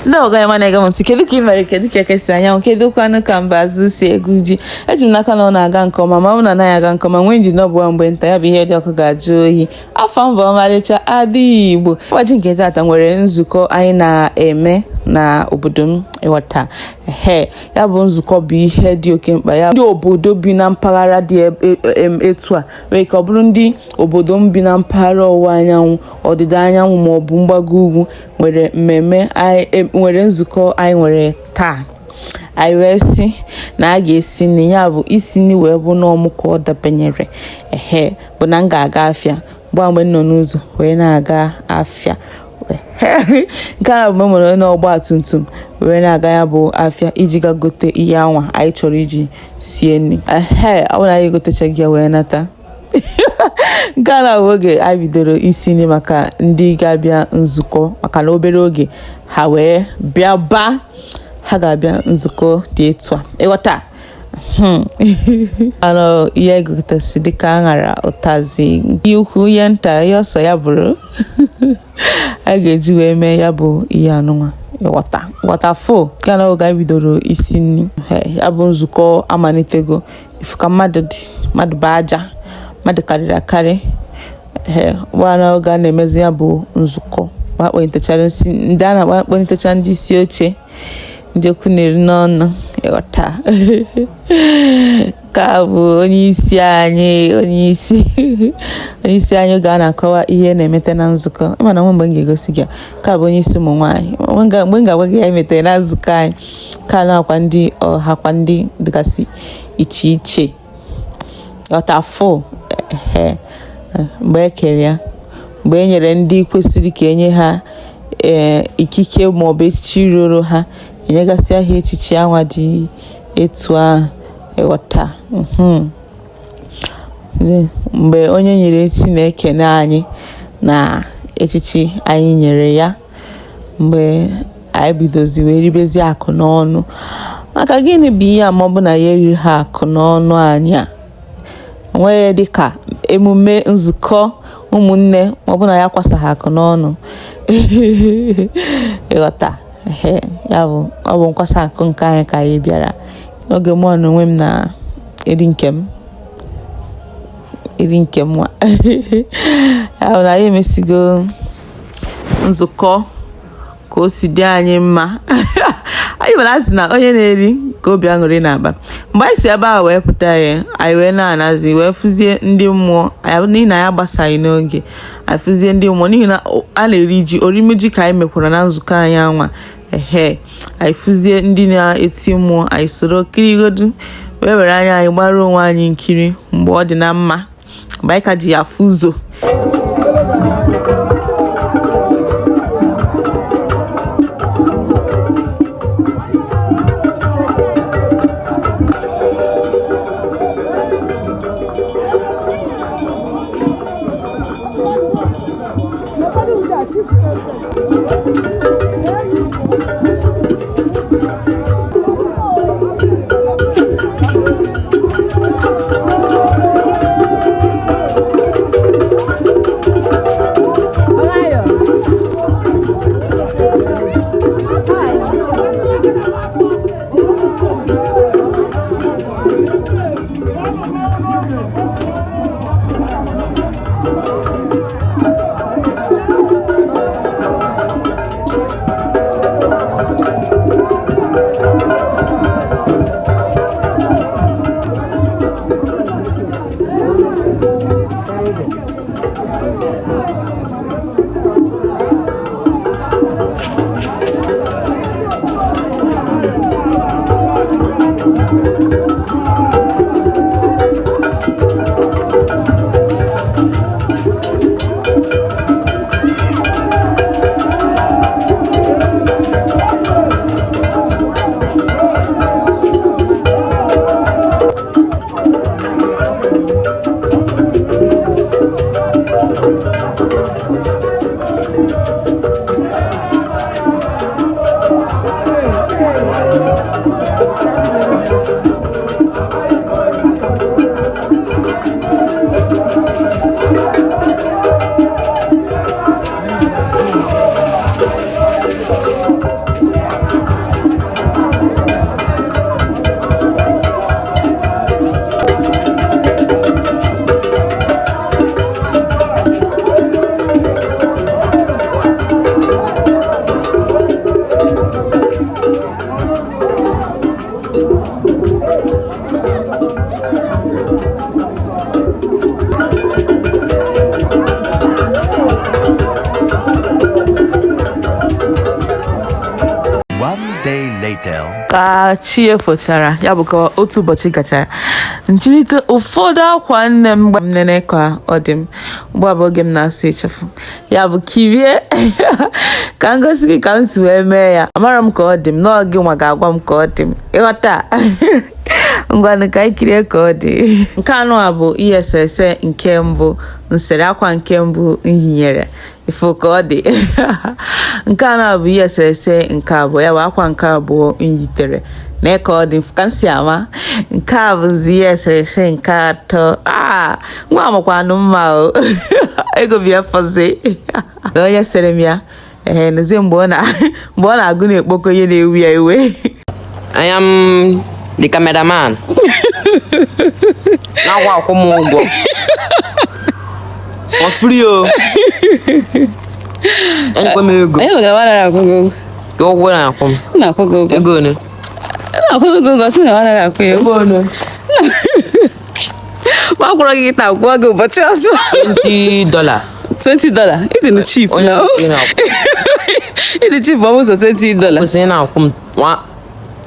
No, guy, man, I go to kedu ka imere kedu ka ekesi anya kedu kwanu ka mbazu si eguji eji m n'aka na ọ na-aga nke ọma ma ọ na anaghị aga nke ọma nwee njin ọbụwa mgbe nta ya bụ ihe dị ọkụ ga-ajụ oyi afọ mbụ ọmalịcha adị Igbo ụbọchị nke taata nwere nzukọ anyị na-eme na obodo m ịghọta ya bụ nzukọ bụ ihe dị oke mkpa ya ndị obodo bi na mpaghara dị etu a wee ka ọ bụrụ ndị obodo m bi na mpaghara ọwụwa anyanwụ ọdịda anyanwụ ma ọ bụ mgbago ugwu nwere mmemme nwere nzukọ anyị nwere taa anyị wee sị na a ga-esi nri ya bụ isi nri wee bụ n'ọmụ ka ọ dabenyere bụ na m ga-aga afịa mgbe m nọ n'ụzọ wee na-aga afịa nke a bụ mgbe m nwere n'ọgba tumtum wee na-aga ya bụ afịa iji ga gote ihe anwa anyị chọrọ iji sie nri ọ bụrụ na anyị gotechaghị ya wee nata nke a na-abụ oge anyị bidoro isi nri maka ndị ga-abịa nzukọ maka na obere oge ha wee bịa ha ga-abịa nzukọ dị etu a ịghọta anọ ihe egotasị dịka aṅara ụtazị ihe ukwu ihe nta ihe ọsọ ya bụrụ a ga-eji wee mee ya bụ ihe anụnwa ịghọta fo ka na oge anyị bidoro isi nri ya bụ nzukọ amalitego ifuka mmadụ bụ aja mmadụ karịrị akarị gbana oge a na-emezi ya bụ nzukọ ndị a na-akpọnitecha ndị isi oche ndị okwu na-eri n'ọnụ ịghọta ka bụ onye isi anyị ga na-akọwa ihe na-emete na nzukọ mana mgbe m ga-egosi gị ka bụ onye isi ụmụ nwaanyị mgbe m ga-agwa gị ya emetere na nzukọ anyị ka na-akwa ndị ọhakwa ndị dịgasị iche iche ọtafụ mgbe ekere ya mgbe e nyere ndị kwesịrị ka enye ha ikike maọbụ echichi ruru ha enyegasị ahịa echichi anwa dị etu ahụ ịghọta mgbe onye nyere echi na-ekene anyị na echichi anyị nyere ya mgbe anyị bidozi wee ribezi akụ n'ọnụ maka gịnị bụ ihe a ma ọ bụ na ya eriri ha akụ n'ọnụ anyị a onweghị dịka emume nzukọ ụmụnne ma ọ bụ na ya kwasaghị akụ n'ọnụ ịghọta ya bụ ọ bụ nkwasa akụ nke anyị ka anyị bịara n'oge mụ na onwe m na eri nke m nwa ya bụ na anyị emesigo nzukọ ka o si dị anyị mma anyị mara asị na onye na-eri ka obi aṅụrị na-aba mgbe anyị si ebe ahụ wee pụta ya anyị wee na-anazi wee fụzie ndị mmụọ n'ihi na ya gbasaghị n'oge anyị fụzie ndị mmụọ n'ihi na a na-eri ji orime ji ka anyị mekwara na nzukọ anyị anwa anyị fụzie ndị na-eti mmụọ anyị soro kirigodu wee were anya anyị gbara onwe anyị nkiri mgbe ọ dị na mma mgbe anyị ka ji ya afụ ụzọ ka chi efochara ya bụ ka otu ụbọchị gachara njirite ụfọdụ akwa nne m gba m nene ka ọ dị m mgbe abụọ oge m na-asụ ịchafụ ya bụ kirie ka ngosi gị ka m si wee mee ya amara m ka ọ dị m n'oge nwa ga-agwa m ka ọ dị m ịghọta ngwanụ ka anyị kirie ka ọ dị. Nke anọ a bụ ihe eserese nke mbụ nsere akwa nke mbụ nyinyere ifo ka ọ dị. Nke anọ bụ ihe eserese nke abụọ ya bụ akwa nke abụọ nyitere na ka ọ dị ka m si ama. Nke a bụzi ihe eserese nke atọ nwa amakwanụ mma o ego bịa fọzi na onye sere m ya n'ezie mgbe ọ na-agụ na-ekpokọ ihe na-ewu ya iwe. I am the cameraman. Now what come on go? I'm free oh. And come here go. Ayo gawala go. Go go na come. Na go go. Go ne. Na go so na wala ko. Go ne. Wa ko ro kita go but $20. $20. It is cheap now. It is cheap almost $20. Go say na come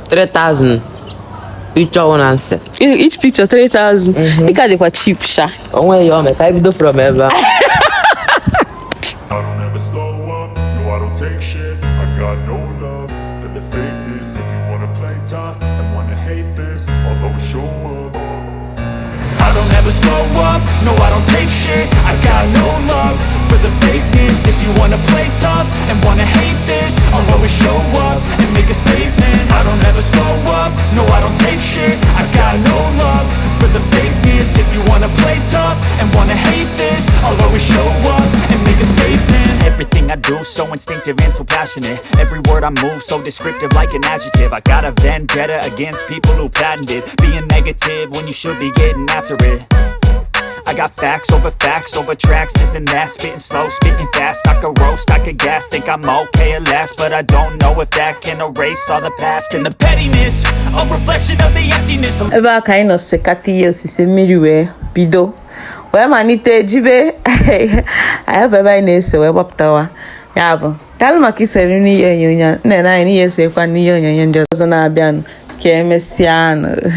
3,000. Each one answer. Each picture 3,000. It can be cheap, sha. Oh, where you are? I do from ever. I don't ever slow up. No, I don't take shit. I got no love for the fakeness. If you wanna play tough and wanna hate this, I'll always show up. I don't ever slow up. No, I don't take shit. I got no love for the fakeness. If you wanna play tough and wanna hate this, I'll always show up and make a statement. I don't ever slow up. No, I don't take shit. I got no love for the fakeness. If you wanna play tough and wanna hate this, I'll always show up and make a statement. Everything I do so instinctive and so passionate. Every word I move so descriptive like an adjective. I got a vendetta against people who patented being negative when you should be getting after it. I got facts over tracks, this and that. Spitting slow, spitting fast. I could roast, I could gas. Think I'm okay at last, but I don't know if that can erase all the past and the pettiness. A reflection of the emptiness. Ebe a ka anyị nọ sekata ihe osise mmiri wee bido wee malite jibe anyị bụ ebe anyị na-ese wee gbapụtawa ya bụ daalụ maka isere n'ihe onyonyo na-ere anyị n'ihe esekwa n'ihe onyonyo ndị ọzọ na-abịanụ ka emesịa anụ.